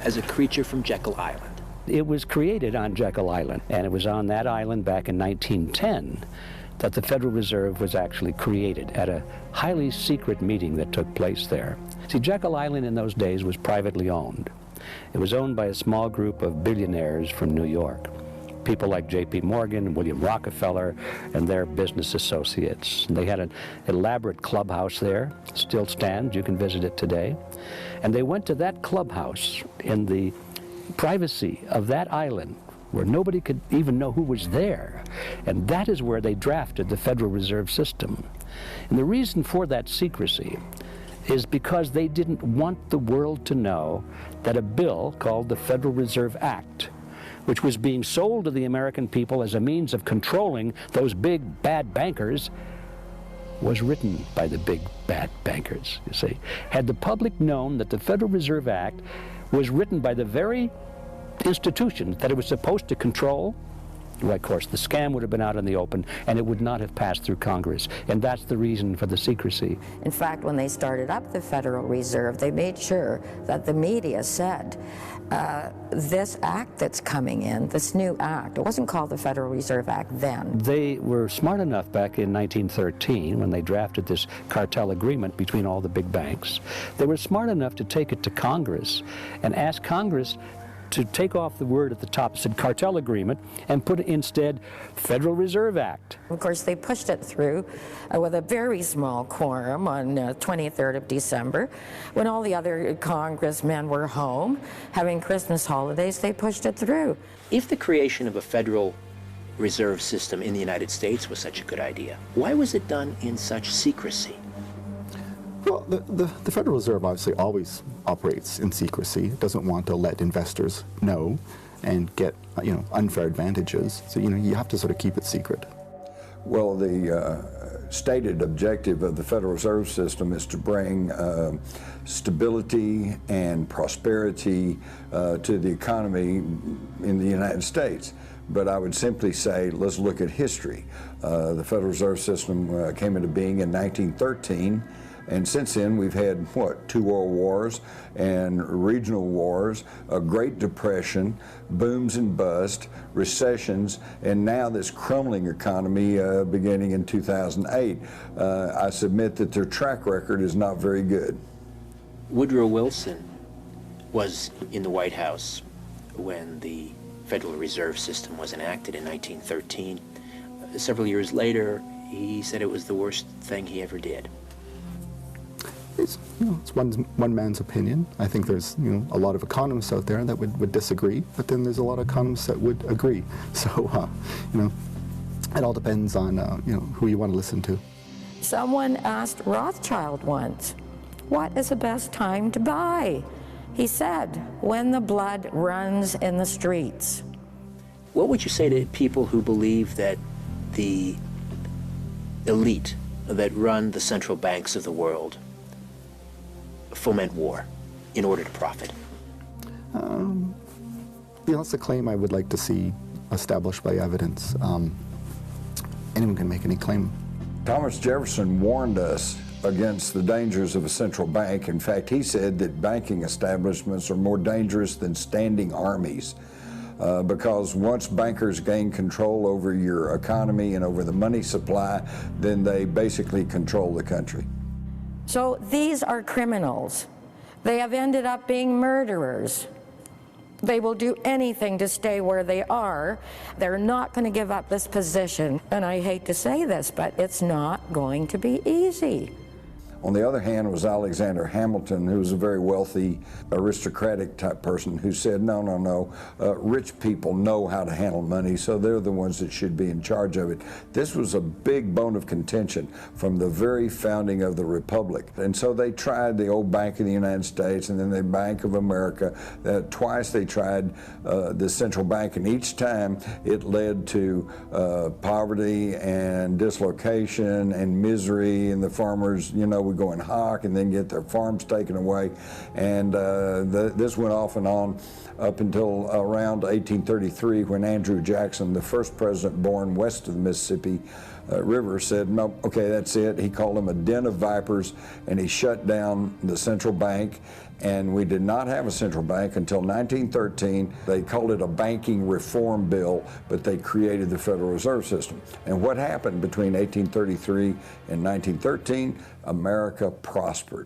as a creature from Jekyll Island. It was created on Jekyll Island, and it was on that island back in 1910 that the Federal Reserve was actually created at a highly secret meeting that took place there. See, Jekyll Island in those days was privately owned. It was owned by a small group of billionaires from New York. People like J.P. Morgan and William Rockefeller and their business associates. And they had an elaborate clubhouse there, still stands, you can visit it today. And they went to that clubhouse in the privacy of that island where nobody could even know who was there. And that is where they drafted the Federal Reserve System. And the reason for that secrecy is because they didn't want the world to know that a bill called the Federal Reserve Act, which was being sold to the American people as a means of controlling those big bad bankers, was written by the big bad bankers, you see. Had the public known that the Federal Reserve Act was written by the very institutions that it was supposed to control, well, of course, the scam would have been out in the open, and it would not have passed through Congress. And that's the reason for the secrecy. In fact, when they started up the Federal Reserve, they made sure that the media said, this act that's coming in, this new act, it wasn't called the Federal Reserve Act then. They were smart enough back in 1913, when they drafted this cartel agreement between all the big banks, they were smart enough to take it to Congress and ask Congress to take off the word at the top that said cartel agreement and put instead Federal Reserve Act. Of course, they pushed it through with a very small quorum on 23rd of December. When all the other congressmen were home having Christmas holidays, they pushed it through. If the creation of a Federal Reserve System in the United States was such a good idea, why was it done in such secrecy? Well, the Federal Reserve obviously always operates in secrecy. It doesn't want to let investors know and get, unfair advantages. So, you have to sort of keep it secret. Well, the stated objective of the Federal Reserve System is to bring stability and prosperity to the economy in the United States. But I would simply say, let's look at history. The Federal Reserve System came into being in 1913. And since then, we've had, 2 world wars and regional wars, a Great Depression, booms and busts, recessions, and now this crumbling economy beginning in 2008. I submit that their track record is not very good. Woodrow Wilson was in the White House when the Federal Reserve System was enacted in 1913. Several years later, he said it was the worst thing he ever did. It's one man's opinion. I think there's a lot of economists out there that would disagree, but then there's a lot of economists that would agree. So it all depends on who you want to listen to. Someone asked Rothschild once, what is the best time to buy? He said, when the blood runs in the streets. What would you say to people who believe that the elite that run the central banks of the world foment war in order to profit? That's a claim I would like to see established by evidence. Anyone can make any claim. Thomas Jefferson warned us against the dangers of a central bank. In fact, he said that banking establishments are more dangerous than standing armies. Because once bankers gain control over your economy and over the money supply, then they basically control the country. So these are criminals. They have ended up being murderers. They will do anything to stay where they are. They're not going to give up this position. And I hate to say this, but it's not going to be easy. On the other hand was Alexander Hamilton, who was a very wealthy, aristocratic type person who said, no, rich people know how to handle money, so they're the ones that should be in charge of it. This was a big bone of contention from the very founding of the Republic. And so they tried the old Bank of the United States and then the Bank of America. Twice they tried the central bank, and each time it led to poverty and dislocation and misery, and the farmers, would go in hock and then get their farms taken away. And this went off and on up until around 1833, when Andrew Jackson, the first president born west of the Mississippi River, said, no, okay, that's it. He called them a den of vipers, and he shut down the central bank, And we did not have a central bank until 1913. They called it a banking reform bill, but they created the Federal Reserve System. And what happened between 1833 and 1913? America prospered.